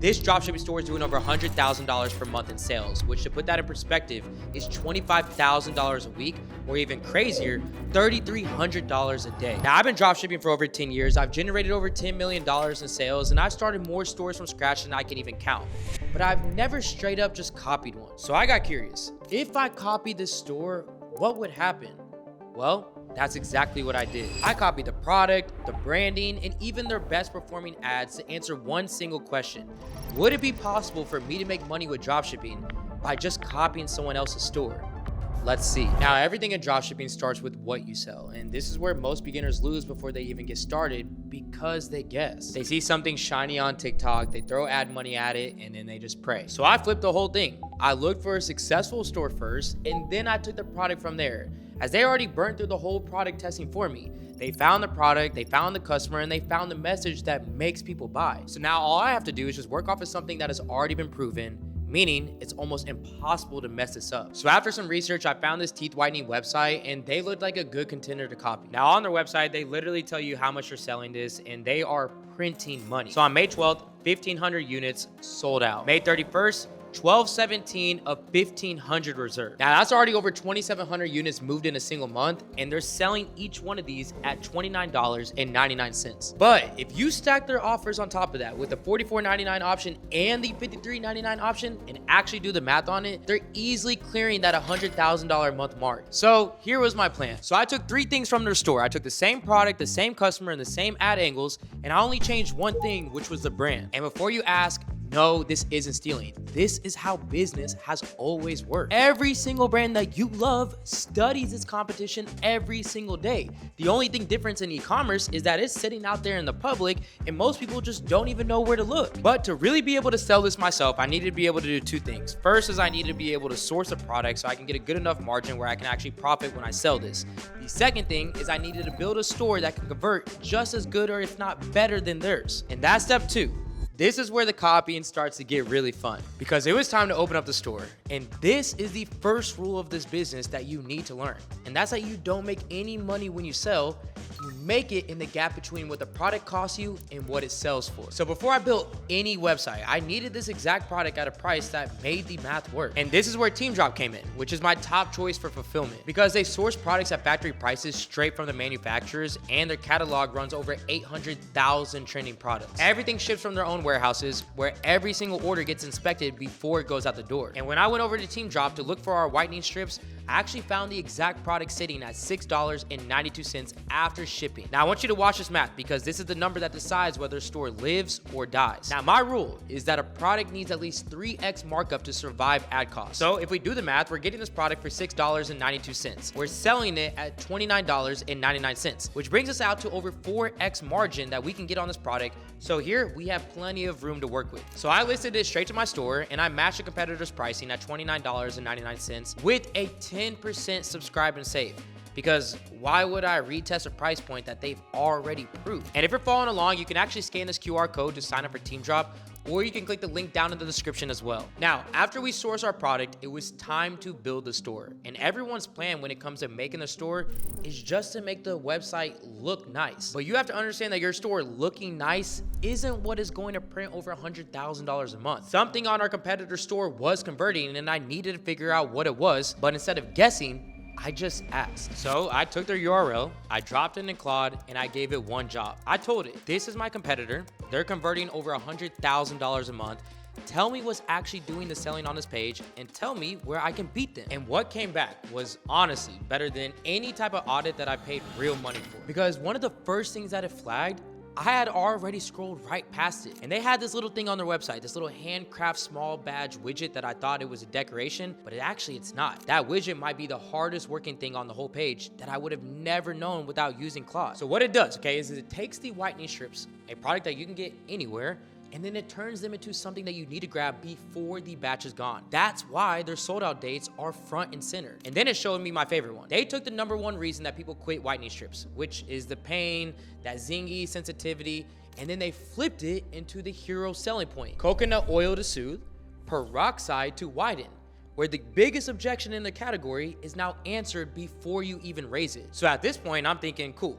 This dropshipping store is doing over $100,000 per month in sales, which, to put that in perspective, is $25,000 a week, or even crazier, $3,300 a day. Now, I've been dropshipping for over 10 years. I've generated over $10 million in sales, and I've started more stores from scratch than I can even count. But I've never straight up just copied one. So I got curious. If I copied this store, what would happen? Well, that's exactly what I did. I copied the product, the branding, and even their best performing ads to answer one single question. Would it be possible for me to make money with dropshipping by just copying someone else's store? Let's see. Now, everything in dropshipping starts with what you sell, and this is where most beginners lose before they even get started because they guess. They see something shiny on TikTok, they throw ad money at it, and then they just pray. So I flipped the whole thing. I looked for a successful store first, and then I took the product from there. As they already burnt through the whole product testing for me. They found the product, they found the customer, and they found the message that makes people buy. So now all I have to do is just work off of something that has already been proven, meaning it's almost impossible to mess this up. So after some research, I found this teeth whitening website, and they looked like a good contender to copy. Now on their website, they literally tell you how much you're selling this, and they are printing money. So on May 12th, 1,500 units sold out. May 31st, 1217 of 1,500 reserved. Now that's already over 2,700 units moved in a single month, and they're selling each one of these at $29.99. But if you stack their offers on top of that with the $44.99 option and the $53.99 option and actually do the math on it, they're easily clearing that $100,000 month mark. So here was my plan. So I took three things from their store. I took the same product, the same customer, and the same ad angles, and I only changed one thing, which was the brand. And before you ask, no, this isn't stealing. This is how business has always worked. Every single brand that you love studies its competition every single day. The only thing different in e-commerce is that it's sitting out there in the public and most people just don't even know where to look. But to really be able to sell this myself, I needed to be able to do two things. First is I needed to be able to source a product so I can get a good enough margin where I can actually profit when I sell this. The second thing is I needed to build a store that can convert just as good or if not better than theirs. And that's step two. This is where the copying starts to get really fun because it was time to open up the store. And this is the first rule of this business that you need to learn. And that's that you don't make any money when you sell. You make it in the gap between what the product costs you and what it sells for. So before I built any website, I needed this exact product at a price that made the math work. And this is where Team Drop came in, which is my top choice for fulfillment because they source products at factory prices straight from the manufacturers, and their catalog runs over 800,000 trending products. Everything ships from their own warehouses where every single order gets inspected before it goes out the door. And when I went over to Team Drop to look for our whitening strips, I actually found the exact product sitting at $6.92 after shipping. Now I want you to watch this math because this is the number that decides whether a store lives or dies. Now my rule is that a product needs at least 3x markup to survive ad costs. So if we do the math, we're getting this product for $6.92. We're selling it at $29.99, which brings us out to over 4x margin that we can get on this product. So here we have plenty of room to work with. So I listed it straight to my store and I matched the competitor's pricing at $29.99 with a 10% subscribe and save. Because why would I retest a price point that they've already proved? And if you're following along, you can actually scan this QR code to sign up for Team Drop, or you can click the link down in the description as well. Now, after we source our product, it was time to build the store. And everyone's plan when it comes to making the store is just to make the website look nice. But you have to understand that your store looking nice isn't what is going to print over $100,000 a month. Something on our competitor's store was converting and I needed to figure out what it was, but instead of guessing, I just asked. So I took their URL, I dropped it in Claude, and I gave it one job. I told it, this is my competitor. They're converting over $100,000 a month. Tell me what's actually doing the selling on this page and tell me where I can beat them. And what came back was honestly better than any type of audit that I paid real money for. Because one of the first things that it flagged, I had already scrolled right past it. And they had this little thing on their website, this little handcraft small badge widget that I thought it was a decoration, but it's not. That widget might be the hardest working thing on the whole page that I would have never known without using Claude. So what it does, okay, is it takes the whitening strips, a product that you can get anywhere, and then it turns them into something that you need to grab before the batch is gone. That's why their sold out dates are front and center. And then it showed me my favorite one. They took the number one reason that people quit whitening strips, which is the pain, that zingy sensitivity, and then they flipped it into the hero selling point. Coconut oil to soothe, peroxide to whiten, where the biggest objection in the category is now answered before you even raise it. So at this point, I'm thinking, cool.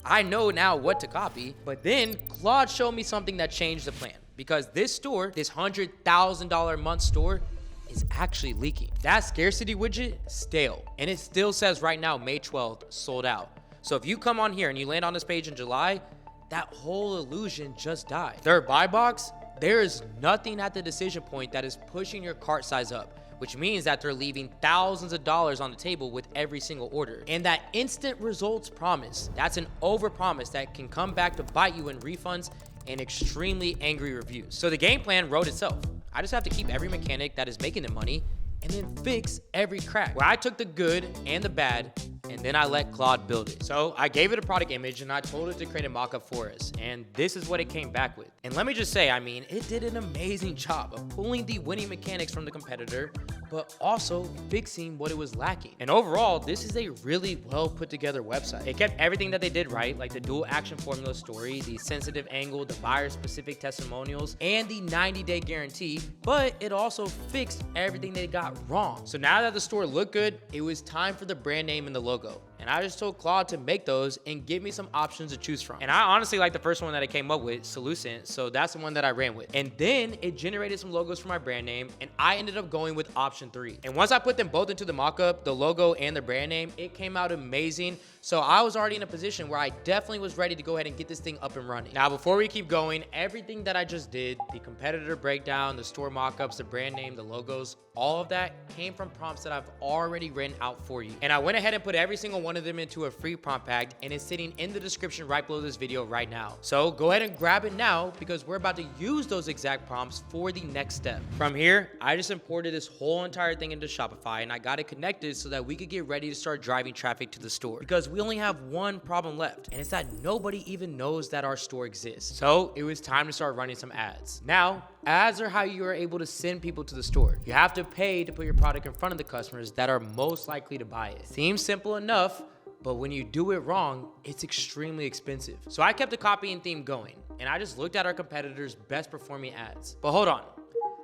I know now what to copy, but then Claude showed me something that changed the plan. because this store, this $100,000 a month store, is actually leaking. That scarcity widget, stale. And it still says right now, May 12th, sold out. So if you come on here and you land on this page in July, that whole illusion just died. Their buy box, there is nothing at the decision point that is pushing your cart size up, which means that they're leaving thousands of dollars on the table with every single order. And that instant results promise, that's an overpromise that can come back to bite you in refunds and extremely angry reviews. So the game plan wrote itself. I just have to keep every mechanic that is making the money and then fix every crack. Where I took the good and the bad, and then I let Claude build it. So I gave it a product image and I told it to create a mock-up for us. And this is what it came back with. And let me just say, I mean, it did an amazing job of pulling the winning mechanics from the competitor, but also fixing what it was lacking. And overall, this is a really well put together website. It kept everything that they did right, like the dual action formula story, the sensitive angle, the buyer specific testimonials, and the 90-day guarantee, but it also fixed everything they got wrong. So now that the store looked good, it was time for the brand name and the logo. And I just told Claude to make those and give me some options to choose from. And I honestly like the first one that I came up with, Solucent, so that's the one that I ran with. And then it generated some logos for my brand name, and I ended up going with option 3. And once I put them both into the mockup, the logo and the brand name, it came out amazing. So I was already in a position where I definitely was ready to go ahead and get this thing up and running. Now, before we keep going, everything that I just did, the competitor breakdown, the store mockups, the brand name, the logos, all of that came from prompts that I've already written out for you. And I went ahead and put every single one of them into a free prompt pack, and it's sitting in the description right below this video right now. So go ahead and grab it now, because we're about to use those exact prompts for the next step. From here, I just imported this whole entire thing into Shopify, and I got it connected so that we could get ready to start driving traffic to the store, because we only have one problem left, and it's that nobody even knows that our store exists. So it was time to start running some ads. Now, ads are how you are able to send people to the store. You have to pay to put your product in front of the customers that are most likely to buy it. Seems simple enough, but when you do it wrong, it's extremely expensive. So I kept the copy and theme going, and I just looked at our competitors' best performing ads. But hold on,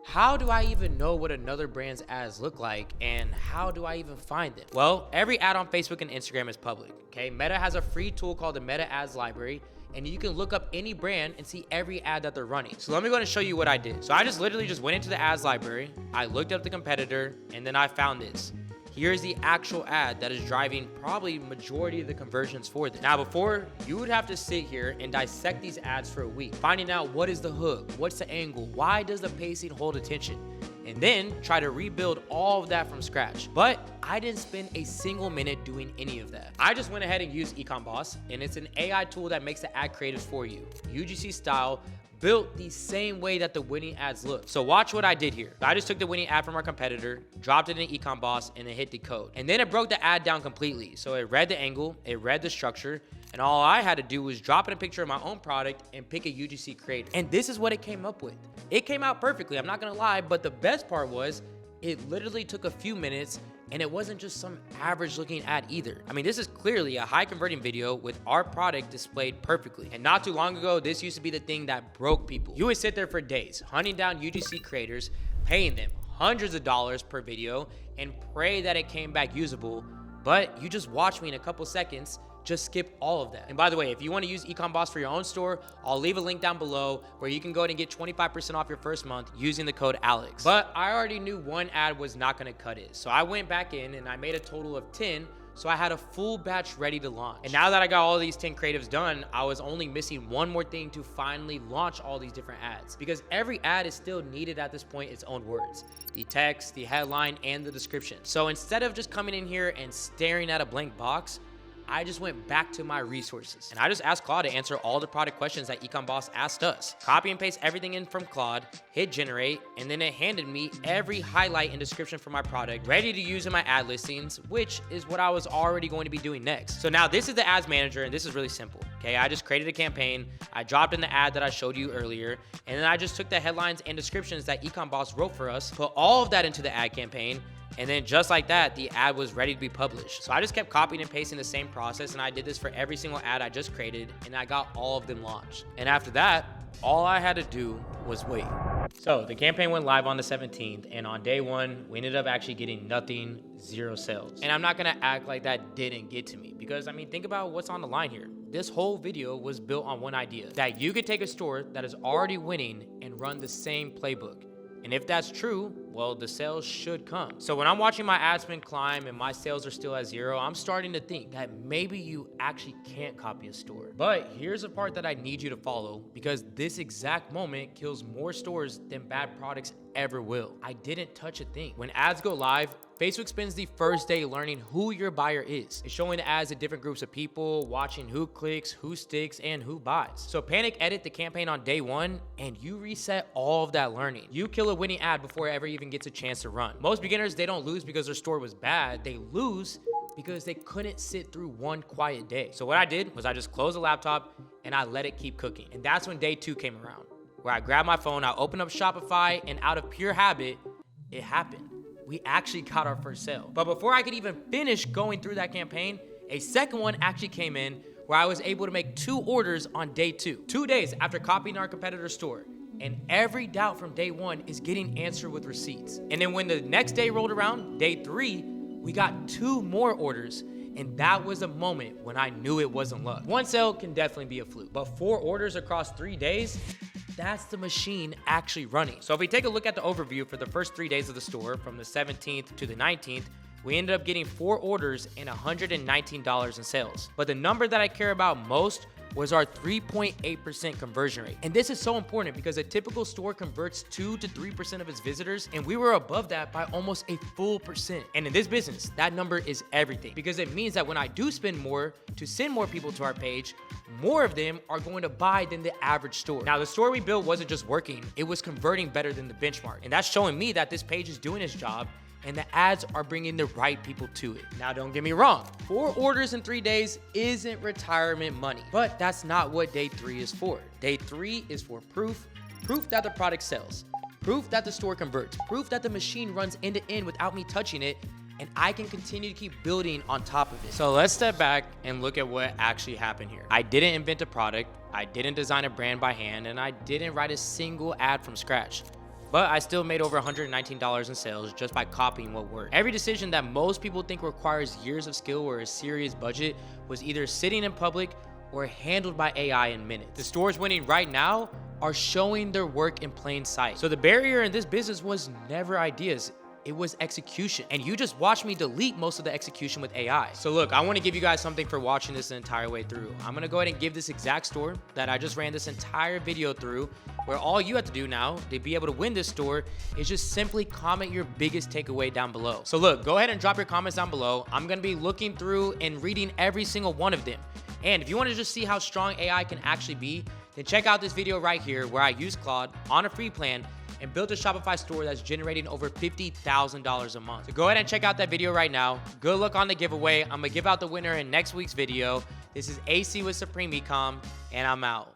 how do I even know what another brand's ads look like, and how do I even find them? Well, every ad on Facebook and Instagram is public, okay? Meta has a free tool called the Meta Ads Library, and you can look up any brand and see every ad that they're running. So let me go ahead and show you what I did. So I just literally just went into the ads library, I looked up the competitor, and then I found this. Here's the actual ad that is driving probably majority of the conversions for this. Now, before, you would have to sit here and dissect these ads for a week, finding out what is the hook, what's the angle, why does the pacing hold attention, and then try to rebuild all of that from scratch. But I didn't spend a single minute doing any of that. I just went ahead and used Ecom Boss, and it's an AI tool that makes the ad creatives for you, UGC style, built the same way that the winning ads look. So watch what I did here. I just took the winning ad from our competitor, dropped it in Ecom Boss, and then hit decode. And then it broke the ad down completely. So it read the angle, it read the structure, and all I had to do was drop in a picture of my own product and pick a UGC creator. And this is what it came up with. It came out perfectly, I'm not gonna lie, but the best part was it literally took a few minutes, and it wasn't just some average looking ad either. I mean, this is clearly a high converting video with our product displayed perfectly. And not too long ago, this used to be the thing that broke people. You would sit there for days, hunting down UGC creators, paying them hundreds of dollars per video, and pray that it came back usable. But you just watch me in a couple seconds, just skip all of that. And by the way, if you want to use Ecom Boss for your own store, I'll leave a link down below where you can go ahead and get 25% off your first month using the code ALEX. But I already knew one ad was not going to cut it. So I went back in and I made a total of 10. So I had a full batch ready to launch. And now that I got all these 10 creatives done, I was only missing one more thing to finally launch all these different ads, because every ad is still needed at this point its own words, the text, the headline, and the description. So instead of just coming in here and staring at a blank box, I just went back to my resources and I just asked Claude to answer all the product questions that Ecom Boss asked us. Copy and paste everything in from Claude, hit generate, and then it handed me every highlight and description for my product ready to use in my ad listings, which is what I was already going to be doing next. So now this is the ads manager, and this is really simple. Okay, I just created a campaign, I dropped in the ad that I showed you earlier, and then I just took the headlines and descriptions that Ecom Boss wrote for us, put all of that into the ad campaign, and then just like that, the ad was ready to be published. So I just kept copying and pasting the same process, and I did this for every single ad I just created, and I got all of them launched. And after that, all I had to do was wait. So the campaign went live on the 17th, and on day one, we ended up actually getting nothing, 0 sales. And I'm not gonna act like that didn't get to me, because I mean, think about what's on the line here. This whole video was built on one idea, that you could take a store that is already winning and run the same playbook. And if that's true, well, the sales should come. So when I'm watching my ad spend climb and my sales are still at 0, I'm starting to think that maybe you actually can't copy a store. But here's a part that I need you to follow, because this exact moment kills more stores than bad products ever will. I didn't touch a thing. When ads go live, Facebook spends the first day learning who your buyer is. It's showing the ads to different groups of people, watching who clicks, who sticks, and who buys. So panic edit the campaign on day one, and you reset all of that learning. You kill a winning ad before it ever even gets a chance to run. Most beginners, they don't lose because their store was bad. They lose because they couldn't sit through one quiet day. So what I did was I just closed the laptop and I let it keep cooking. And that's when day 2 came around, where I grabbed my phone, I opened up Shopify, and out of pure habit, it happened. We actually got our first sale. But before I could even finish going through that campaign, a second one actually came in where I was able to make 2 orders on day 2. 2 days after copying our competitor's store. And every doubt from day 1 is getting answered with receipts. And then when the next day rolled around, day 3, we got 2 more orders. And that was a moment when I knew it wasn't luck. 1 sale can definitely be a fluke, but 4 orders across 3 days, that's the machine actually running. So if we take a look at the overview for the first 3 days of the store, from the 17th to the 19th, we ended up getting 4 orders and $119 in sales. But the number that I care about most was our 3.8% conversion rate. And this is so important because a typical store converts 2 to 3% of its visitors, and we were above that by almost a full percent. And in this business, that number is everything, because it means that when I do spend more to send more people to our page, more of them are going to buy than the average store. Now, the store we built wasn't just working, it was converting better than the benchmark. And that's showing me that this page is doing its job and the ads are bringing the right people to it. Now, don't get me wrong, 4 orders in 3 days isn't retirement money, but that's not what day 3 is for. Day 3 is for proof that the product sells, proof that the store converts, proof that the machine runs end to end without me touching it, and I can continue to keep building on top of it. So let's step back and look at what actually happened here. I didn't invent a product, I didn't design a brand by hand, and I didn't write a single ad from scratch. But I still made over $119 in sales just by copying what worked. Every decision that most people think requires years of skill or a serious budget was either sitting in public or handled by AI in minutes. The stores winning right now are showing their work in plain sight. So the barrier in this business was never ideas, it was execution. And you just watched me delete most of the execution with AI. So look, I wanna give you guys something for watching this the entire way through. I'm gonna go ahead and give this exact store that I just ran this entire video through, where all you have to do now to be able to win this store is just simply comment your biggest takeaway down below. So look, go ahead and drop your comments down below. I'm gonna be looking through and reading every single one of them. And if you wanna just see how strong AI can actually be, then check out this video right here where I use Claude on a free plan and built a Shopify store that's generating over $50,000 a month. So go ahead and check out that video right now. Good luck on the giveaway. I'm gonna give out the winner in next week's video. This is AC with Supreme Ecom, and I'm out.